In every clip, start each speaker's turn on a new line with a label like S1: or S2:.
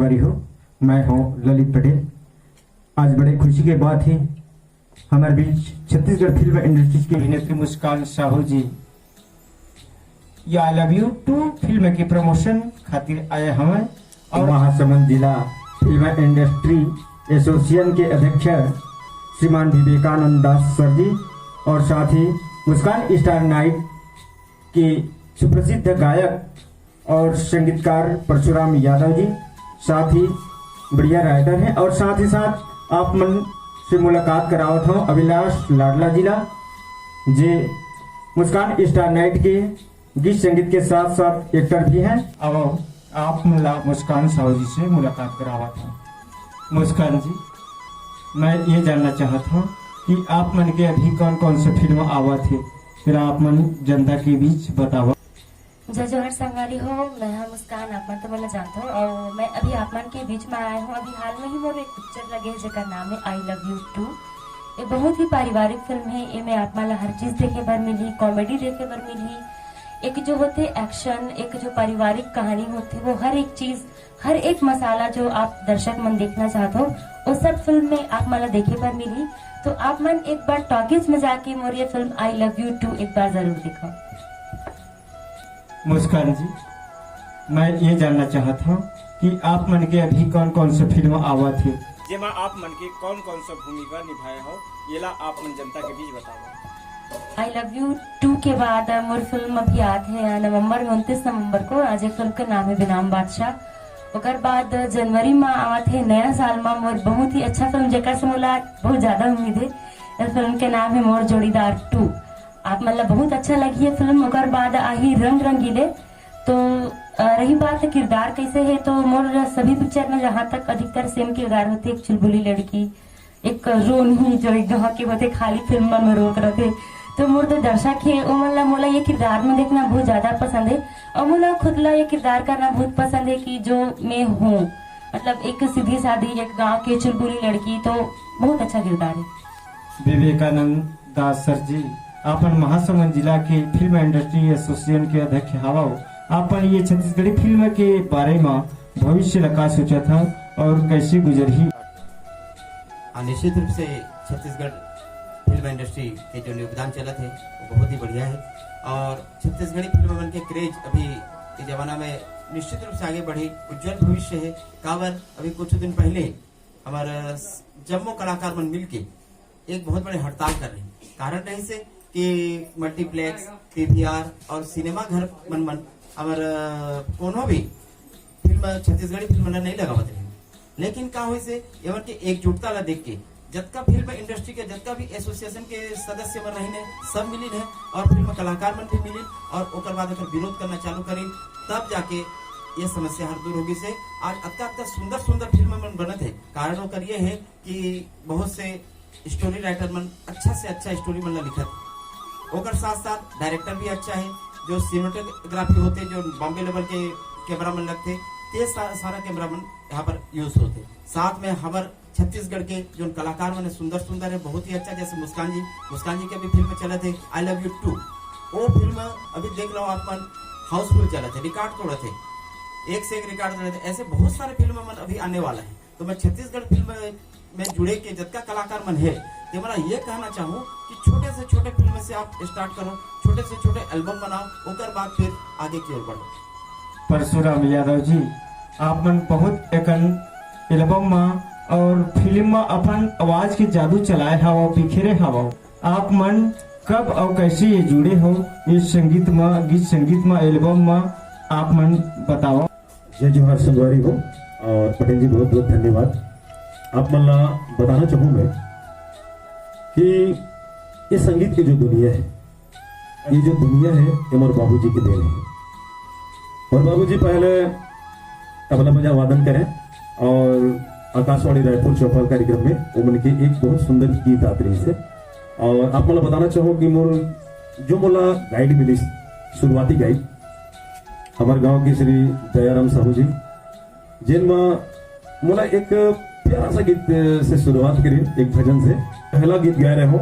S1: संगवारी हो, मैं हूँ ललित पटेल। आज बड़े खुशी की बात है, हमारे बीच छत्तीसगढ़ फिल्म इंडस्ट्री की अभिनेत्री मुस्कान साहू जी आई लव यू 2 फिल्म के प्रमोशन खातिर आए हमें और महासमुंद जिला फिल्म इंडस्ट्री एसोसिएशन के अध्यक्ष श्रीमान विवेकानंद दास सर जी और साथ ही मुस्कान स्टार नाइट के सुप्रसिद्ध गायक और संगीतकार परशुराम यादव जी, साथ ही बढ़िया राइटर हैं और साथ ही साथ आप मन से मुलाकात करावत हूँ अभिलाष लाडला जिला जे मुस्कान स्टार नाइट के गीत संगीत के साथ साथ एक्टर भी हैं। अब आप मुस्कान साहू जी से मुलाकात करावत हूँ। मुस्कान जी, मैं ये जानना चाहता हूँ कि आप मन के अभी कौन कौन से फिल्म आवा थे, फिर आप मन जनता के बीच बतावा।
S2: जय जोहर संगवारी हो, मैं हूँ मुस्कान, आप मन तो मैं जानता हूँ और मैं अभी आप मन के बीच में आया हूँ। अभी हाल में ही मोर एक पिक्चर लगे है जिसका नाम है आई लव यू 2। ये बहुत ही पारिवारिक फिल्म है। ये में आप मन हर चीज देखे बर मिली, कॉमेडी देखे बर मिली, एक जो होते एक्शन, एक जो पारिवारिक कहानी होती वो हर एक चीज, हर एक मसाला जो आप दर्शक मन देखना चाहते हो वो सब फिल्म में आप मन देखे बर मिली। तो आप मन एक बार टॉकीज में जाके मोर ये फिल्म आई लव यू 2 एक बार जरूर देखो।
S1: मुस्कान जी, मैं ये जानना चाहता हूँ कि आप मन के अभी कौन कौन से फिल्म आवा थे, जेमा आप मन के कौन कौन सा भूमिका निभाया हो, ये ला आप मन जनता के बीच बताओ।
S2: आई लव यू 2 के बाद मोर फिल्म अभी आते हैं नवंबर में 29 नवंबर को। आज एक फिल्म का नाम है बेनाम बादशाह। ओकर बाद जनवरी में आवत है नया साल में मोर बहुत ही अच्छा फिल्म जेकर से मोला बहुत ज्यादा उम्मीद है। इस फिल्म के नाम है मोर जोड़ीदार 2। आप मतलब बहुत अच्छा लगी है फिल्म। ओकर बाद आही रंग रंगीले। तो रही बात किरदार कैसे है, तो मोर सभी पिक्चर में जहाँ तक अधिकतर सेम किरदार होते, एक चुलबुली लड़की, एक रोनी जो एक गाँव के होते खाली फिल्म में रोक रहे। तो मोर जो दर्शक है वो मतलब मोला ये किरदार में देखना बहुत ज्यादा पसंद है और मोला खुद ला ये किरदार करना बहुत पसंद है कि जो मैं हूँ, मतलब एक सीधी सादी एक गाँव के चुलबुली लड़की। तो बहुत अच्छा किरदार है।
S1: विवेकानंद दास सर जी, आपन महासमुंद जिला के फिल्म इंडस्ट्री एसोसिएशन के अध्यक्ष हवा, आपन ये छत्तीसगढ़ी फिल्म के बारे में भविष्य का सोचा था और कैसे गुजरी?
S3: निश्चित रूप से छत्तीसगढ़ फिल्म इंडस्ट्री के जो योगदान चला थे वो बहुत ही बढ़िया है और छत्तीसगढ़ी फिल्म के क्रेज अभी के जमाना में निश्चित रूप से आगे बढ़े, उज्जवल भविष्य है। कावर अभी कुछ दिन पहले हमारा जम्मू कलाकार मन मिल के एक बहुत बड़े हड़ताल कर रहे हैं। कारण नहीं से कि मल्टीप्लेक्स, पीवीआर और सिनेमा घर मन हमारा कोनो भी फिल्म छत्तीसगढ़ी फिल्म नहीं लगावत रहे, लेकिन का हुई से एवं के एकजुटता ला देख के जतका फिल्म इंडस्ट्री के जतका भी एसोसिएशन के सदस्य मन रही सब मिली है और फिल्म कलाकार मन भी मिली और ओकर बाद विरोध करना चालू करी, तब जाके ये समस्या हर दूर होगी से आज अत्ता सुंदर सुंदर फिल्म मन बनत है। कारण ओकर ये है कि बहुत से स्टोरी राइटर मन अच्छा से अच्छा स्टोरी मन लिखत, ओकर साथ साथ डायरेक्टर भी अच्छा है। जो सिनेमेटोग्राफी होते, जो बॉम्बे लेवल के कैमरा मन लगते, ते सारा कैमरा मन यहाँ पर यूज होते। साथ में हमार छत्तीसगढ़ के जो कलाकार मन सुंदर सुंदर है, बहुत ही अच्छा। जैसे मुस्कान जी के भी फिल्म चले थे आई लव यू 2। वो फिल्म अभी देख लो आप मन हाउसफुल चले थे, रिकॉर्ड तोड़े थे, एक से एक रिकॉर्ड तोड़े थे। ऐसे बहुत सारे फिल्म मन अभी आने वाला है। तो मैं छत्तीसगढ़ फिल्म में जुड़े के जतका कलाकार मन है तो मैं ये कहना चाहूँ कि छोटे से छोटे फिल्म से आप स्टार्ट करो, छोटे से छोटे एल्बम बनाओ, ओकर बाद फिर आगे की ओर बढ़ो।
S1: परशुराम यादव जी, आप मन बहुत एकन एल्बम में और फिल्म में अपन आवाज के जादू चलाए हवा, बिखेरे हवा। आप मन कब और कैसे ये जुड़े हो इस संगीत में, गीत संगीत में, एल्बम में, आप मन बताओ।
S4: जय जोहर संगवारी हो और पटेल जी बहुत बहुत धन्यवाद। आप मन बताना चाहूँ मैं कि ये संगीत की जो दुनिया है, ये जो दुनिया है ये मोर बाबूजी की देन है। और बाबूजी पहले तबला बजा वादन करें और आकाशवाणी रायपुर चौपाल कार्यक्रम में उनकी एक बहुत सुंदर गीत आती रही से। और आप मला बताना चाहो कि मोर जो मोला गाइड मिली, शुरुआती गाइड हमारे गांव की श्री दयाराम साहू जी, जिनमें मोला एक प्यारा सा गीत से शुरुआत करी, एक भजन से पहला गीत गा रहे हो,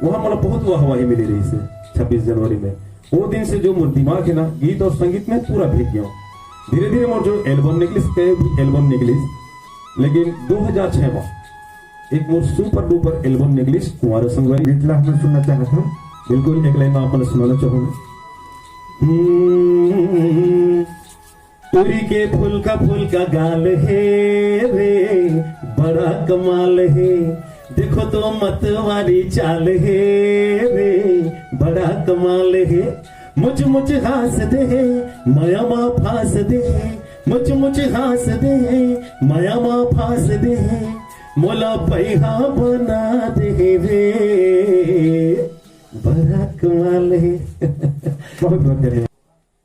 S4: वहां मला बहुत वाहवाही मिली रही से 26 जनवरी में। वो दिन से जो मोर दिमाग है ना, गीत और संगीत में पूरा भीग गया। धीरे धीरे मोर जो एल्बम निकलिस के एल्बम निकलिस, लेकिन 2006 में एक मोर सुपर डुपर एल्बम निकलिस कुंवर संगवारी।
S1: गीतला हम सुनना चाहता हूँ।
S4: बिल्कुल एक लाइन में आपने सुनाना चाहूंगा। तुरी के फूल का गाल है रे, बड़ा कमाल है, देखो तो मतवारी चाल है रे, बड़ा कमाल है, मुझ मुझ हंस दे माया माँ फांस दे, मुझ मुझ हंस दे माया माँ फांस दे, मोला पैहा बना दे रे, बड़ा कमाल है।
S1: बहुत बहुत धन्यवाद।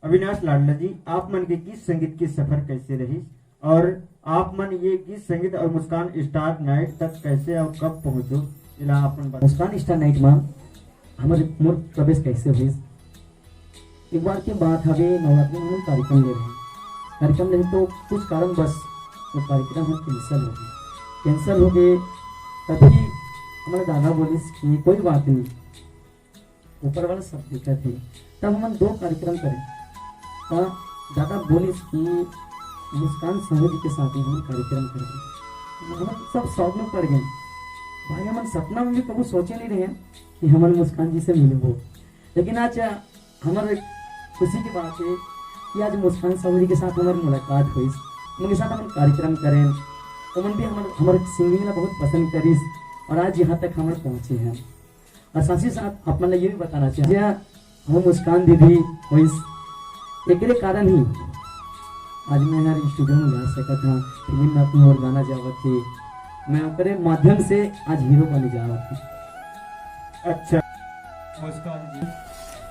S1: अविनाश लाडला जी, आप मन के गीत संगीत की सफर कैसे रही और आप मन ये गीत संगीत और मुस्कान स्टार नाइट तक कैसे और कब पहुंचो, इला अपन बता।
S5: मुस्कान स्टार नाइट में हमारे मोर प्रवेश कैसे हुई। एक बार की बात हवे, नवरात्रि में हम कार्यक्रम ले रहे हैं। कार्यक्रम ले तो कुछ कारण बस वो कार्यक्रम हम कैंसिल हो गए। तभी हमारे दादा बोलिस कि कोई बात नहीं, ऊपर वाला सब देखा थे। तब हम 2 कार्यक्रम करें। दादा बोलिस कि मुस्कान समूह जी के साथ हम कार्यक्रम करें। हम सब शौक में पड़ गए भाई, हम सपना में भी कभी सोचे नहीं रहे कि हमारे मुस्कान जी से मिले हो। लेकिन आज हमारे खुशी की बात है कि आज मुस्कान समूह जी के साथ हमारी मुलाकात हुई, उनके साथ हम कार्यक्रम करें। उन्होंने भी हमारे सिंगिंग बहुत पसंद करी और आज यहाँ तक हमारे पहुँचे हैं। और साथ ही साथ अपने ये भी बताना चाहिए, हम मुस्कान दीदी हुई एक कारण ही आज मैं यार स्टूडियो में गा सका था, फिल्म में अपनी और गाना जावा थे, मैं ओकरे माध्यम से आज हीरो बने जावा थी।
S1: अच्छा मुस्कान जी,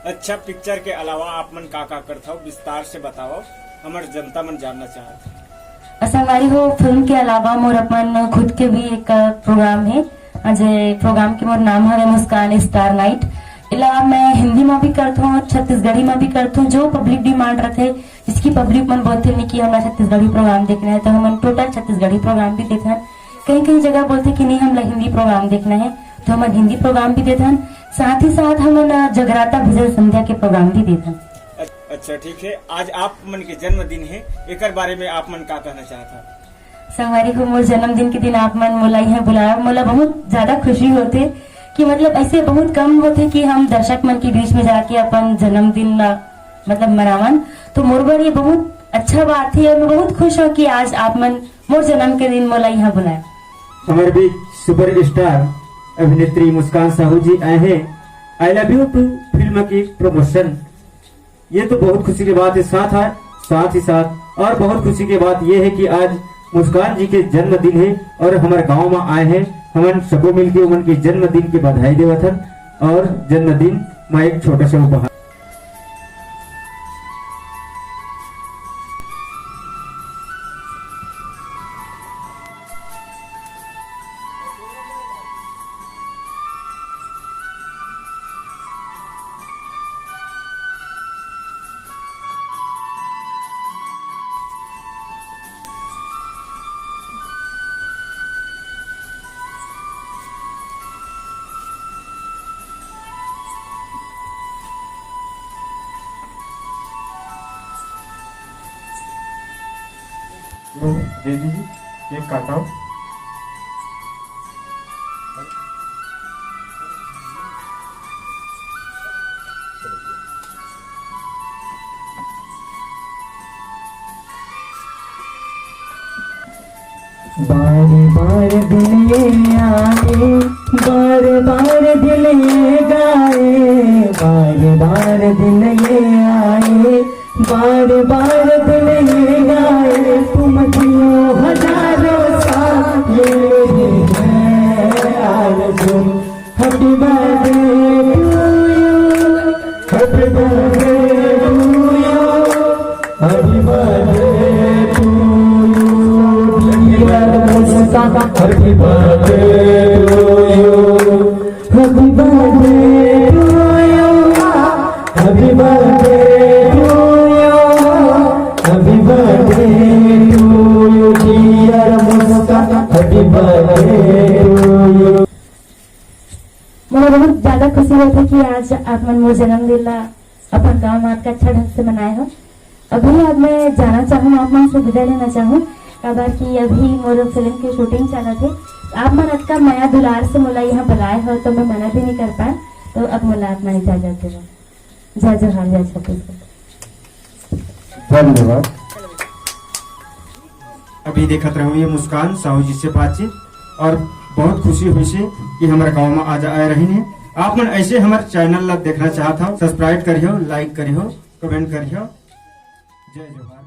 S1: अच्छा पिक्चर के अलावा आप मन का करता हो, विस्तार से बताओ, हमारे जनता मन जानना चाहते।
S2: संगवारी हो, फिल्म के अलावा मोर अपन खुद के भी एक प्रोग्राम है। आज प्रोग्राम के मोर नाम है मुस्कान स्टार नाइट। इला मैं हिंदी में भी करता हूँ, छत्तीसगढ़ी में भी करता हूँ। जो पब्लिक डिमांड रखे, जिसकी पब्लिक मन बोलते नहीं कि हमारा छत्तीसगढ़ी प्रोग्राम देखना है, तो हम टोटल छत्तीसगढ़ी प्रोग्राम भी देते हैं। कहीं कहीं जगह बोलते कि नहीं हम हिंदी प्रोग्राम देखना है, तो हम हिंदी प्रोग्राम भी देते हैं। साथ ही साथ हम जगराता भजन संध्या के प्रोग्राम भी देते हैं।
S1: अच्छा ठीक है, आज आप मन के जन्मदिन है, एक बारे में आप मन का कहना चाहता।
S2: संगवारी को मोर जन्मदिन के दिन आप मन मोला यहाँ बुलाया, मोला बहुत ज्यादा खुशी होते कि मतलब ऐसे बहुत कम होते कि हम दर्शक मन के बीच में जाके अपन जन्मदिन मतलब मनावन। तो मोर बर ये बहुत अच्छा बात है और मैं बहुत खुश हूँ कि आज आप मन मोर जन्म के दिन मोला यहाँ बुलाया।
S1: हमारे बीच सुपर स्टार अभिनेत्री मुस्कान साहू जी आए हैं आई लव यू टू फिल्म की प्रमोशन। ये तो बहुत खुशी की बात है। साथ ही साथ और बहुत खुशी की बात यह है कि आज मुस्कान जी के जन्मदिन है और हमारे गांव में आए हैं। हम सबको मिलकर उनके जन्मदिन की बधाई देवत हन और जन्मदिन में एक छोटा सा उपहार। दे दीजिए, केक काटाओ।
S5: बार बार दिल ये आए, बार बार दिल ये गाए, बार बार दिल ये आए, बार बार दिल ये गाए, तुम जियो हजारों साल ये है आरज़ू। Happy birthday to you, happy birthday to you, happy birthday to you, happy birthday to you, happy birthday to you, happy birthday to you, happy birthday to you dear Muskan, happy birthday to you.
S2: मुझे बहुत ज्यादा खुशी होती कि आज आप मन मोर जन्मदिन ला अपन गाँव में अच्छा ढंग से मनाए हो अभी अब मैं जाना चाहूँ आप मन से विदा लेना चाहूँ काबर कि अभी मोर फिल्म के शूटिंग चला थे आप मन अतका माया दुलार से मोला यहाँ बुलाए हो तो मैं मना भी नहीं कर पाए तो अब मोला अपना इजाजत देना जय जोहार जय छत्तीसगढ़।
S1: धन्यवाद। अभी देखत रहो ये मुस्कान साहू जी से बातचीत और बहुत खुशी हुई से कि हमारे गांव में आज आए रही है। आप मन ऐसे हमारे चैनल ला देखना चाहता हो सब्सक्राइब करियो लाइक करियो कमेंट करियो। जय जोहार।